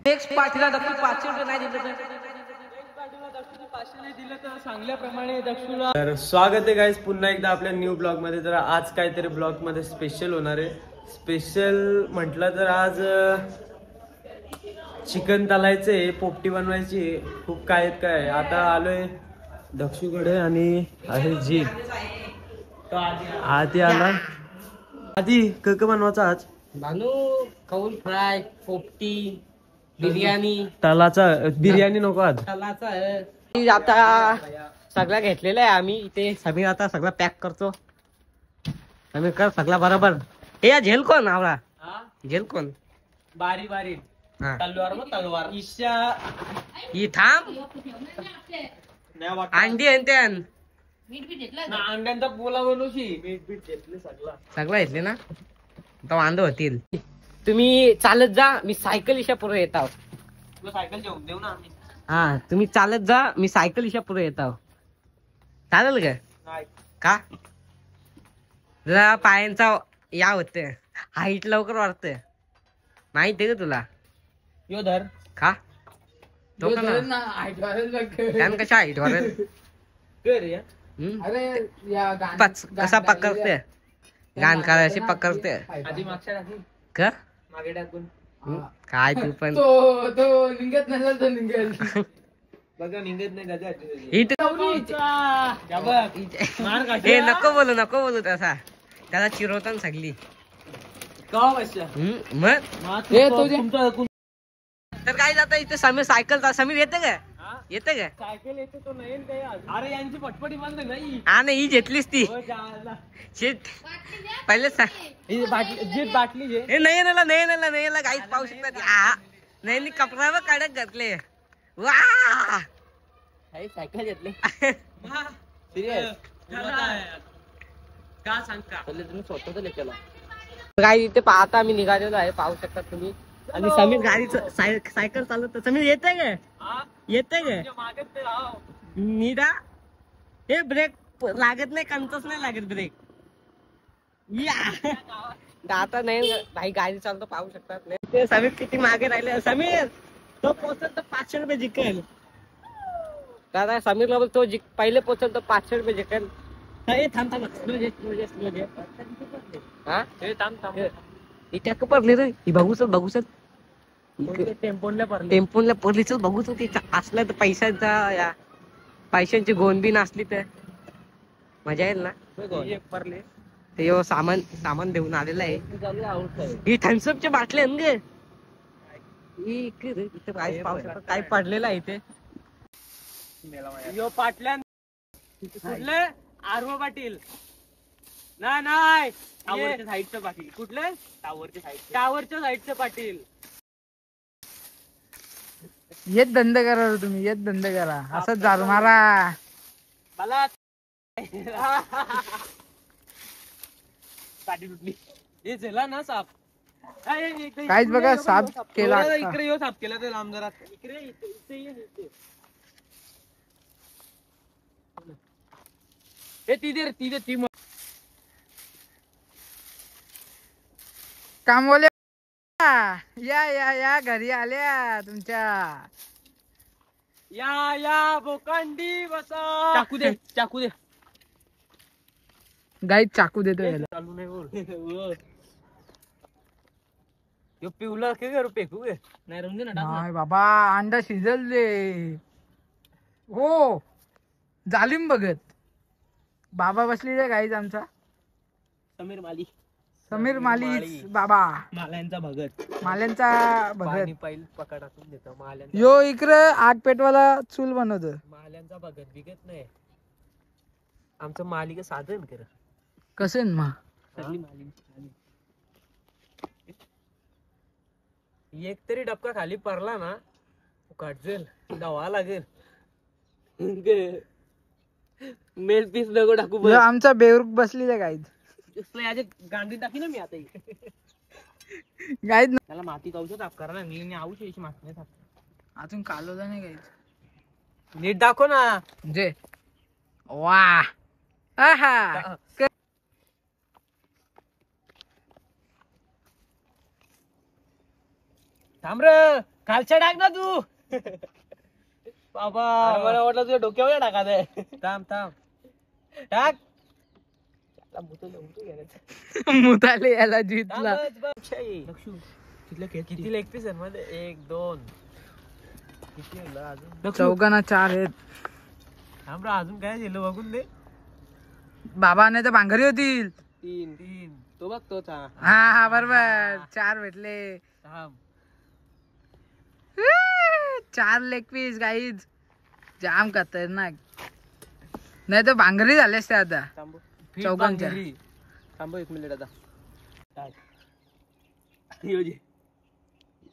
Next पार्टीला दक्षू 500 रुपये नाही दिलं तर सांगल्याप्रमाणे दक्षूला तर स्वागत आहे गाईज पुन्हा एकदा आपल्या न्यू ब्लॉग मध्ये. तर आज काहीतरी ब्लॉग मध्ये स्पेशल होणार आहे. स्पेशल म्हटलं तर आज चिकन तलायचे, पोपटी बनवायची, खूप काय आता आलोय दक्षूकडे आणि आहे जी आधी आला आधी कक बनवायचा आज भानू कौल फ्राय, पोपटी, बिर्याणी, तलाचा बिर्याणी नको आज तलाचा आता सगळं घेतलेलं आहे आम्ही इथे. समीर आता सगळं पॅक करतो. समीर कर सगळं बरोबर. हे झेल कोण आवडा झेल कोण बारी बारी तलवार मग तलवार ईशा ही थांब अंडी अंड्यान अंड्यांचा पोला बनवशी मीठ बीठ घेतले सगळं घेतले ना तर वांदे होतील. तुम्ही चालत जा, मी सायकल इशा पुढे येत आहो. सायकल घेऊन देऊ ना आम्ही. हा तुम्ही चालत जा, मी सायकल इशा पुढे येत आहो. चालेल का जरा पायांचा या होत हाईट लवकर वाढत माहिती आहे का तुला. यो धर का तो त्यानं कशा हाईट वाढेल कसा पकडते गाण करायची पकडते आधी मागच्या का मागे टाकून काय तू पण तो निघत नसेल तर निघेल बघा निघत नाही हे नको बोलू तसा त्याला चिरवताना सगळी मग तर काय जात इथे समीर सायकल समीर येते का सायकल येते तो नाही काय. अरे यांची पटपटी बंद नाही. हा नाही ही घेतलीच ती पहिले बाटली नाही काहीच पाहू शकतात. नाही कपड्यावर काढत घातले वा सायकल घेतली का सांगता तुम्ही स्वतःच लेखला काय इथे पाहता आम्ही निघालेलो आहे पाहू शकता तुम्ही. आणि समीर गाडीचं सायकल चालवत. समीर येते का निरा हे ब्रेक लागत नाही कंतच नाही लागत ब्रेक या आता नाही गाडी चालतो पाहू शकतात नाही ते. समीर किती मागे राहिले. समीर तो पोहोचल तर 500 रुपये जिंकेल. दादा समीरला बोल तो पहिले पोहोचल तर 500 रुपये जिंकेल. थांब हा इथे पडली रे ही बघू सर टेम्पोनला पडली चल बघू ते असलं तर पैशांची गोंद बी नसली तर मजा येईल ना. ते सामान देऊन आलेलं आहे. ही थम्सअपच्या बाटल्या इथे काय पडलेलं आहे इथे. पाटल्या कुठले आरव पाटील नाही टावरच्या साईडचं पाटील. कुठले टावरच्या साईडचं पाटील. येत धंदा करा तुम्ही येत धंदा करा असंच झालं मारा मला साठी तुटली हे झाला ना साप काहीच बघा साप केला इकडे येऊ साप केला तर आमदारात इकडे हे तिथे ती कामवाले या घरी आल्या तुमच्या या बोकांडी बसा. चाकू दे गाईत चाकू देतो याला. चालू नाही बोल पिवला फेकू नाही रंग नाही बाबा अंडा शिजल दे हो जालिम बघत बाबा बसलेला गाईच आमचा समीर माली बाबा माल्यांचा भगत पहिल पकडातून देतो माल्यांचा. यो इकडे आग पेटवाला चूल बनवतो. माल्यांचा भगत बिगत नाही आमचं मालिक साधन कर कसं मा एक तरी डबका खाली पडला ना काढजेल दवा लागेल. मेल पीस नको टाकू. आमचा बेवरूक बसलेला गाईत गांधी टाकी ना मी आता गाईत त्याला माती कावशो ताप करा ना. मी आवशी माती नाही अजून कालवला नाही गाईत. नीट दाखव ना जे वा थांब रे, खालच्या टाक ना तू. बाबा मला वाटलं तुझ्या डोक्यावर टाका दे. थांब थांब टाक. मुताले याला जितला. किती लेग पीस आहे मध्ये? 1 2 किती अजून? चौघांना 4 आहेत. थांब रे, अजून काय दिलं बघून दे. बाबाने तर भांगरी होतील. 3 तो बघ तोच. हा बरोबर 4 भेटले. 4 लेग पीस गाईज. जाम खतरनाक. नाही तर भांगरी झाले असते आता चौघांच्या. थांब 1 मिनिट आता.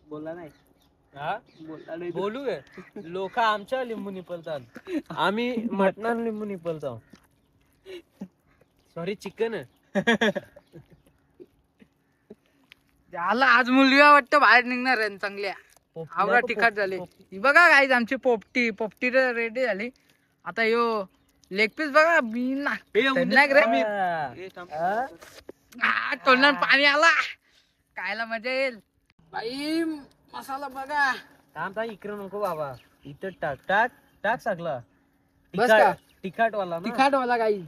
बोलला नाही. बोलू लोक आमच्या लिंबू निपलतात, आम्ही मटणात लिंबू निपलतो. Sorry chicken. झालं आज मुलगा वाटतं बाहेर निघणार आहे चांगल्या. आवडा तिखट झाली. बघा गाईज आमची पोपटी रेडी झाली. आता यो लेग पीस बघा बिना तोंडात पाणी आला. खायला मजा येईल बाई. मसाला बघा. थांब इकडे नको बाबा, इथं टाक टाक टाक सगळं. बस का? तिखट वाला ना. तिखट वाला गाईज.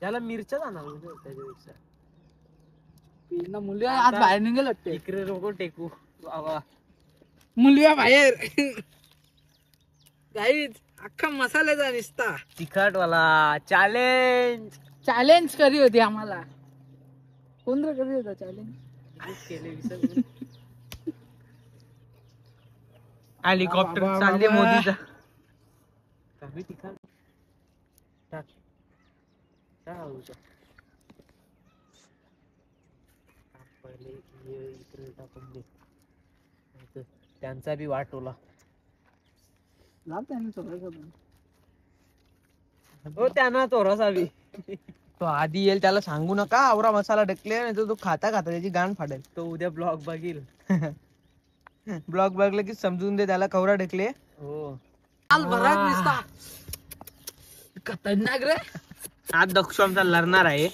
त्याला मिरच्या जाणार त्याच्यापेक्षा. मुलगा आज बाहेर निघेल वाटते. इकडे नको टेकू बाबा. मुलगा बाहेर. गाईज अख्खा मसाल्याचा निसता. तिखट वाला चॅलेंज करी होती आम्हाला. कोण रे करी होता चॅलेंज? हेलिकॉप्टर चालले मोदीचा. त्यांचा बी वाटोला. हो त्यांना चोरासा बी. तो आधी येईल, त्याला सांगू नका आवरा मसाला ढकले, नाही तर तो खाता खाता त्याची गाण फाडेल. तो उद्या ब्लॉग बघील. ब्लॉग बघलं की समजून दे त्याला कवरा ढकले. हो खतरनाक रे. आज दक्षू आमचा लढणार आहे.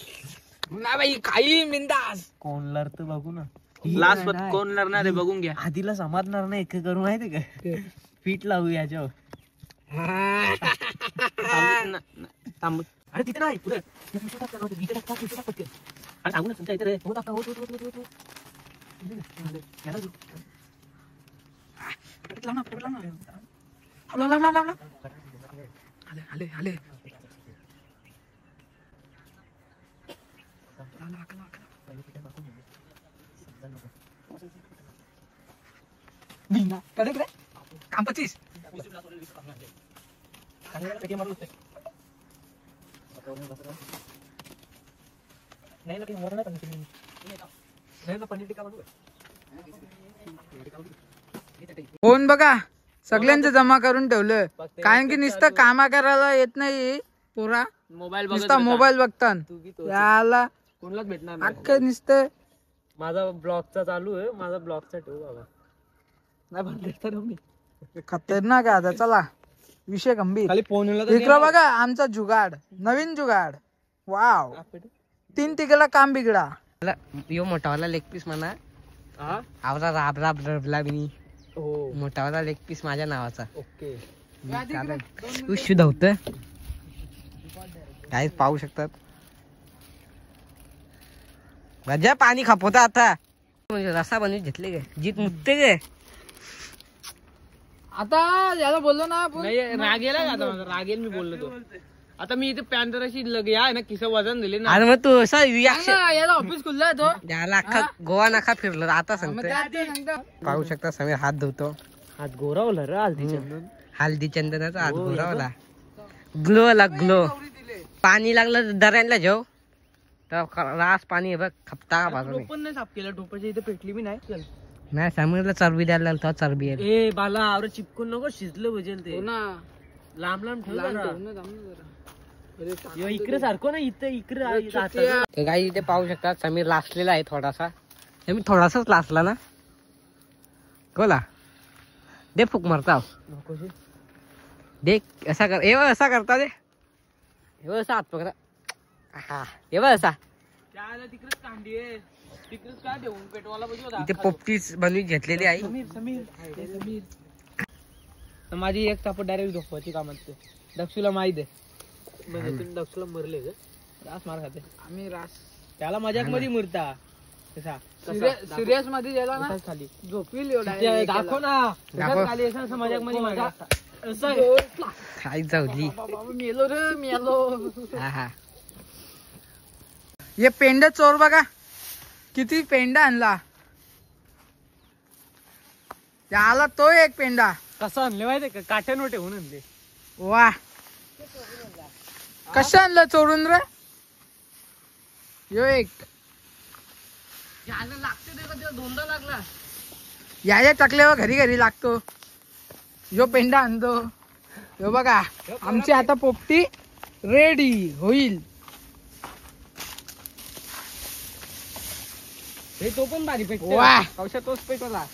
ना बाई काही मिंदास. कोण लढत बघू ना. लास्ट कोण लढणार आहे बघून घ्या. आधीला समजणार नाही एक करू माहिती का. फीट लावू याच्यावर. अरे तिथे नाही पुढे. सांगू ना तुमच्या इथे. आले आले. काम 25. फोन बघा सगळ्यांचं जमा करून ठेवलं. कारण की नुसतं कामा करायला येत नाही पुरा. मोबाईल बघतात याला कोणालाच भेटणार अख्खं नुसतं. माझा ब्लॉगचा चालू आहे. माझा ब्लॉगचा ठेवू बाबा. नाही बंद मी. खतरनाक आहे आता. चला विषय गंभीर. खाली फोन इकडं बघा आमचा जुगाड. नवीन जुगाड. वाव 3 तिघेला काम बिघडा. यो मोठावाला लेग पीस म्हणा. आवरा राब राब रबला बिनी. मोठावाला लेग पीस माझ्या नावाचा. ओके शुद्ध होत. काय पाहू शकतात. गजा पाणी खापवता आता. रसा बनवून घेतले गे. जीत मुतते गे. आता याला बोललो ना आपण. रागेला रागेल मी बोललो तो. आता मी इथे पॅन्ट अशी आहे ना किस वजन दिले ना. अरे मग तू असा रिॲक्शन. याला ऑफिस खुललाय तो. याला अख्खा गोवा नाका फिरलो आता सांगतो. पाहू शकता समीर हात धुतो. हात गोरावला रे हल्दी चंदन. हल्दी चंदनाचा हात गोरावला. ग्लो ला ग्लो. पाणी लागलं दर्यांना जेव तर रास पाणी आहे बघ. खपता बाजूला. पण नाही साफ केलं. टोपाच्या इथे पेटली बी नाही. नाही समीरला चरबी द्यायला लागला चरबी आहे. ए बाला आवरे चिपकून नको. शिजलं भजेल ते ना. लांब लांब ठेव. इकडे सारखं ना. इथे इकडे काही इथे पाहू शकता समीर लासलेला आहे थोडासा. समीर थोडासाच लासला ना. कोला दे फुक मारता. देख असा कर. एवढं असा करता दे. एवढं असा हात पकडा. हा एवढं असा. तिकडेच कांडी आहे. इथे पोपटीच बनवून घेतलेली आहे. माझी एक चापट डायरेक्ट झोपवायची कामात दक्षूला माहित आहे. दक्षूला मरले रास मार खाते आम्ही रास त्याला मजाक मध्ये मुरता सिरियस मध्ये गेला ना खाली झोपील दाखव ना दाखव. खाली असं मजाक मध्ये माझा काय जाऊली. मेलो रे मेलो. हा हा. हे पेंडा चोर बघा किती पेंडा आणला. आला तो एक पेंडा कसं आणले माहितीये का काठ्यानं ठेवून आणले. वा कसं आणलं चोरून रे. यो एक दोनदा लागला या टाकल्यावर घरी घरी लागतो. यो पेंडा आणतो. यो बघा आमची आता पोपटी रेडी होईल. हे तो पण भारी पेटतो. वा कौशा तोच पेटवला.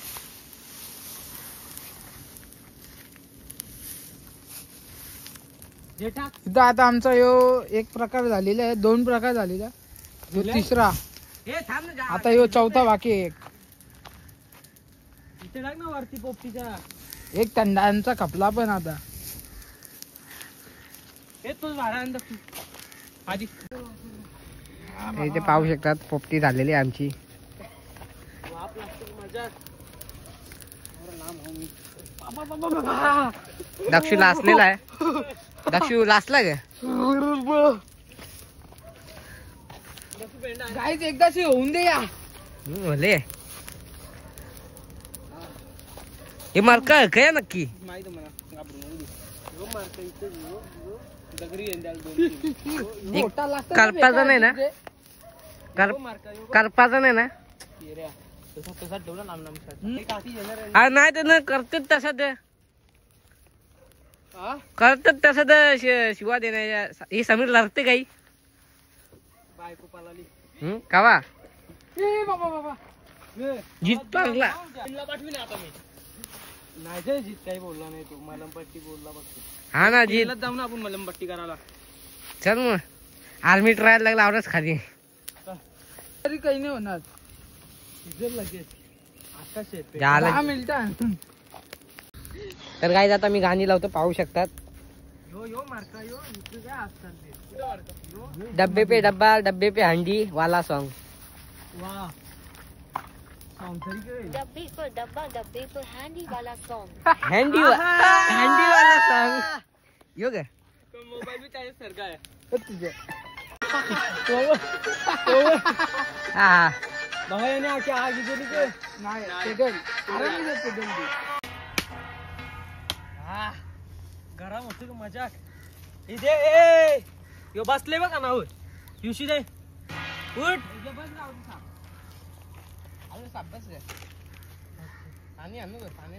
इथं आता आमचा यो एक प्रकार झालेला आहे. 2 प्रकार झालेला यो तिसरा. आता यो चौथा बाकी आहे. इथे टाक ना वरती पोपटीच्या. एक थंडांचा खपला पण आता हे तोच भाडा आणतो आधी. इथे पाहू शकतात पोपटी झालेली आहे आमची. दक्षू लासलेला आहे. दक्षू लासला का गाईच एकदाची होऊन दे या. भले हे मार्क काय नक्की माहित मला दगडी मोठा लागतो करपाचा नाही ना. करपाचा नाही ना. तसा ठेवला लांब नाही तर करतात तसं ते करतात तसं तर शिवा देण्याच्या. हे समीर लागते काही बायको पालाली कावा बाबा बाबा जीत पारला. पाठविले आता मी नाही जीत काही बोलला नाही. तू मलमपट्टी बोलला बघतो. हा ना जीत जाऊ ना आपण मलमपट्टी करायला. चल मग आर्मी ट्रायल लागला आवडच खाली. तरी काही नाही होणार. लगेच आकाश आहे. 10 मिनिटं. तर काय आता मी गाणी लावतो पाहू शकतात. यो मारता यो इथे काय असतात. डब्बे पे डब्बा डब्बे पे हंडी वाला सॉन्ग. वाह डब्बे पर डब्बा डब्बे पर हैंडी वाला सॉन्ग. हँडी हँडी वाला सॉन्ग यो काय मोबाईल बी त्याच्या सारखा आहे. हा बघा याने आखी आग गेली ते नाही पेडल. आराम दे पेडल दे. गरम होतो का मजाक. इथे ए यो बसले बघा ना हो युशी दे उठ. पाणी आणू पाणी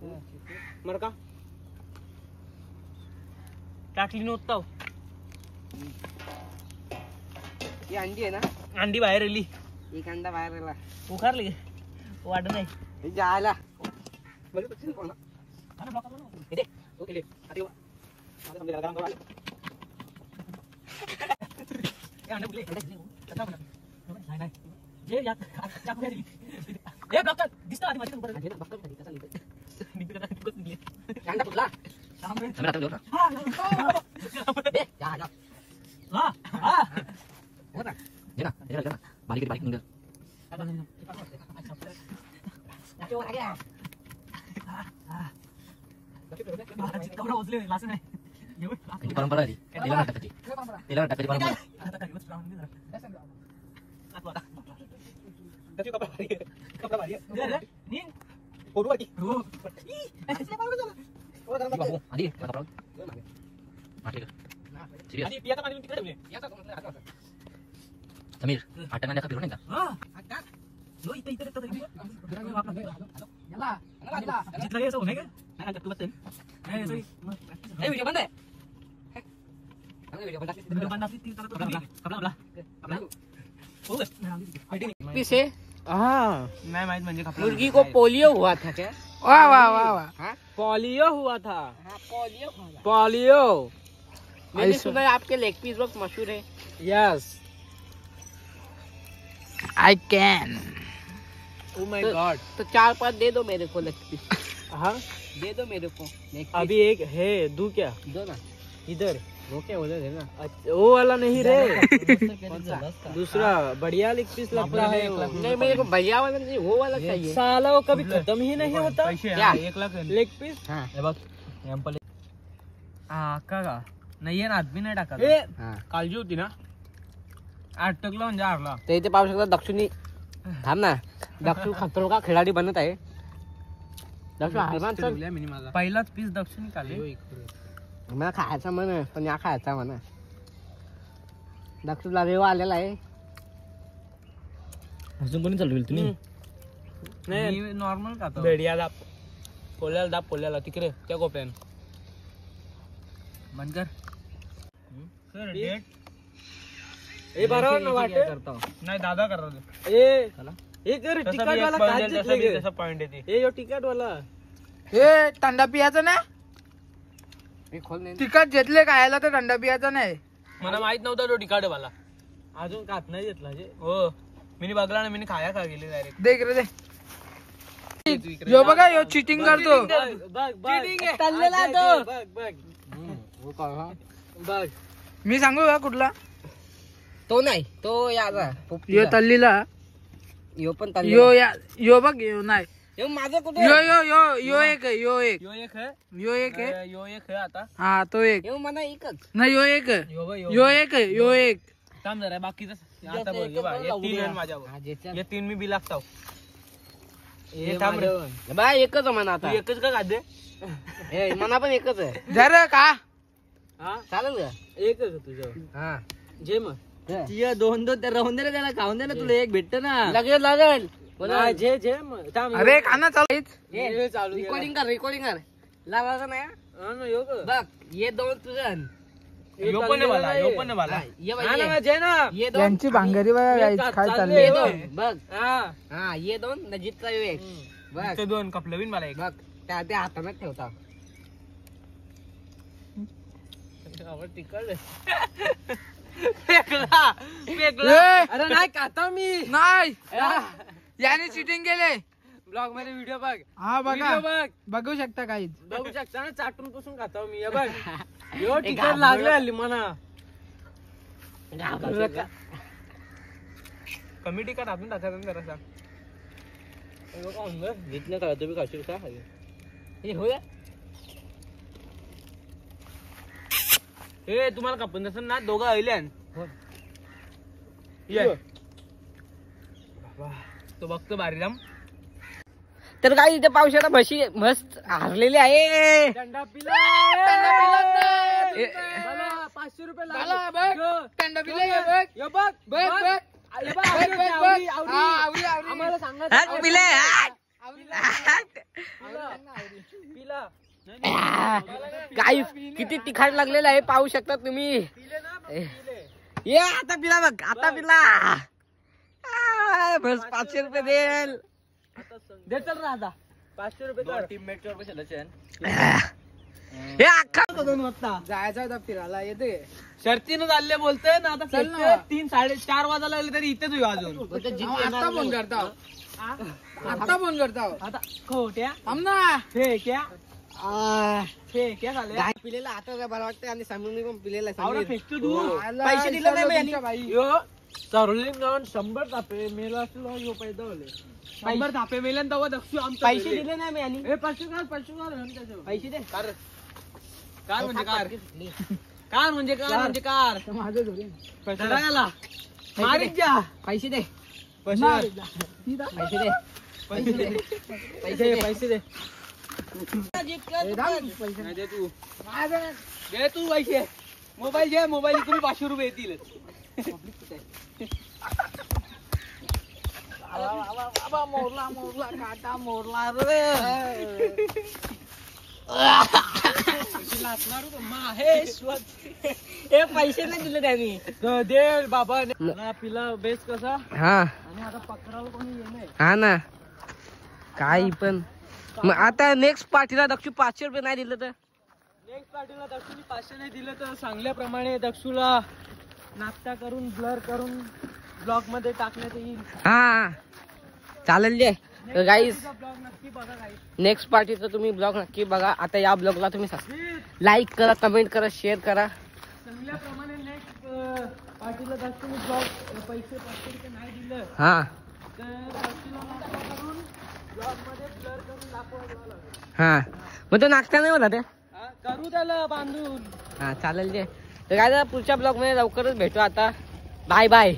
तू मर का टाकली नव्हता. ही अंडी आहे ना. अंडी बाहेर आली. एक अंडा बाहेर आला. उखारली वाट नाही जायला परंपरा आहे तिला टाकायची परंपरा. समीर आटना फिरू नाही पीस है नाही माहित म्हणजे मुर्गी को पोलियो हुआ था क्या? वाह वाह वाह वाह. पोलियो हुआ था. Polio polio. मैंने सुना है आपके लेग पीस बहुत मशहूर है. Yes. I can. Oh my God. तो 4-5 दे दो मेरे को लेग पीस. हाँ दे दो मेरे को लेग पीस. अभी एक है दू क्या दो ना. इधर. वो क्या बोले थे ना. वो वाला नहीं रे. कौन सा? दूसरा बढ़िया लेग पीस लगता है. नहीं मेरे को भैया वाला नहीं, वो वाला चाहिए. साला वो कभी खत्म ही नहीं होता. क्या? 1 लाख लेग पीस. हाँ. का नाहीये ना आदमी नाही टाका. हाँ. काळजी होती ना. अटकला म्हणजे हारला. तर इथे पाहू शकता दक्षिणी. थांब ना. दक्षिण खतरो का खिलाडी बनत आहे. दक्षिण हरमान सर. पहिलाच पीस दक्षिणी काले. मला खायचा मन आहे, पण या खायचा म्हणा. दक्षिणला रेवा आलेला आहे. अजून कोणी चालू तुम्ही? नाही नॉर्मल खातो. भेडिया दाब. पोल्याला दाब पोल्याला तिकडे त्या कोप्यान. बंद कर. Sir date. ए बरोबर ना वाटे. नाही दादा करतो. ए कर तिकट वाला काय जिंकले तसा पॉइंट येते. ए यो तिकट वाला. हे थंडा पियाचा ना. मी खोल नाही. तिखट घेतले खायला तर थंडा पियाचा नाही. मला माहित नव्हता तो तिकट वाला. अजून कात नाही घेतला हो. मी बघला ना. मी खाया खा गेले डायरेक्ट. देख रे दे. यो बघा यो चिटिंग करतो. बघ मी सांगू का कुठला. तो नाही तो याचा. यो तल्लीला. यो पण यो बघ यो नाही. यो माझं कुठे. यो एक आहे. यो एक है. यो एक आहे. यो एक है आता. हा तो एक. यो मला एकच. नाही यो एक आहे. यो एक आहे. यो एक. थांब जरा बाकीचं आता बघ. हे 3 आहे माझ्यावर. हे 3 मी बी लागतो. हे थांब रे. बा एकच म्हणा आता. तू एकच का खाते? ए मना पण एकच आहे. जरा का हा चालेल का? एकच आहे तुझं. हा जे मग तिया 2 राहून दे रे. त्याला खाऊन दे ना. तुला एक भेटत ना. लागेल. जे मग थांब. अरे खाना चालू. हे चालू रेकॉर्डिंग कर. लावायचं नाही. हा ना यो कर. बघ ये दोन तुझं. यो पण आहे मला. यो पण आहे मला. ये हा ना जे ना. ये दोन. यांची भांगरी बघा guys, काय ये चाललंय. दोन. बघ हा हा ये दोन नजीकचा यो एक. बघ ते 2 कपलवीन मला एक. बघ त्या हाताने ठेवता. तिकड फेकला. ए, अरे नाही खाता मी. नाही याने चिटिंग केले. ब्लॉग मध्ये व्हिडिओ बघ. हा बघा व्हिडिओ बघ. बघू शकता काही. बघू शकता ना. चाटून पुसून खातो मी. हे बघ. यो तिकड लागले हल्ली म्हणा. कमी तिकट आपण टाकायचं ना जरा. घेतलं का तुम्ही खाशील का? हे होय. हे तुम्हाला कापून नसेल ना. दोघं आयल्यान. ये तो बघतो बारीराम. तर काय इथे पावसाला म्हशी मस्त हारलेली आहे. थंडा पिला. 500 रुपये बाला बघ. थंडा पिले बघ. यो बघ. बघ बघ. आम्हाला सांगा. पिला. काय किती तिखट लागलेलं आहे पाहू शकता तुम्ही. ये आता पिला बघ. आता पिला. बस 500 रुपये देल. दे चल ना आता. 500 रुपये टीममेट वर पैसे. हे अख्खा जायचं होता फिरायला. येते शर्तीनं चालले बोलतोय ना. आता चल ना. 3-4 वाजायला लागले तरी इथेच येऊ अजून. आता फोन करता. आता फोन करता. आता खोट्या थांब ना. फेक्या गाय पिलेला आता काय मला वाटतं आणि समीरने पण पिलेला आहे. आवरा समीर. फेकतो तू. हो. आला, पैसे दिले नाही मी तुमच्या यांनी. बाई. यो चारोलीन गावात 100 तापे मेला असलो यो पैदा होले 100 तापे मेल्यान तेव्हा दक्षू आमचं पैसे दिले नाही मी यांनी. ए 500 कार पैसे दे. कार म्हणजे कार कार म्हणजे कार म्हणजे कार माझं धोरण. धरायला मारीत जा पैसे दे. पैसे पैसे दे. पैसे दे पैसे दे नाही दे तू दे तू पैसे मोबाईल घे मोबाईल तुम्ही 500 रुपये येतील मोरला मोरला काटा मोरला रे. हे पैसे नाही दिले त्यांनी. दे बाबा पिला बेस कसा हा आणि आता पकडायला कोणी येणे हा ना काही पण. मग आता नेक्स्ट पार्टीला दक्षू 500 रुपये नाही दिलं तर नेक्स्ट पार्टीला दक्षूनी 500 नाही दिलं तर सांगल्याप्रमाणे दक्षूला नाश्ता करून ब्लर करून ब्लॉग मध्ये टाकण्यात येईल. हा चालेल जे गाईज. ब्लॉग नक्की बघा गाईस. नेक्स्ट पार्टीचा तुम्ही ब्लॉग नक्की बघा. आता या ब्लॉगला तुम्ही लाईक करा, कमेंट करा, शेअर करा. सांगल्याप्रमाणे नेक्स्ट पार्टीला दक्षूनी ब्लॉग पैसे 500 रुपये नाही दिलं हा तर दक्षूला नाश्ता करून ब्लॉग मध्ये ब्लर करून दाखवायला हा मग तो नाश्ता नाही होता ते. करू त्याला बांधून. हा चालेल जे. तर काय पुढच्या ब्लॉग मध्ये लवकरच भेटू आता. Bye bye.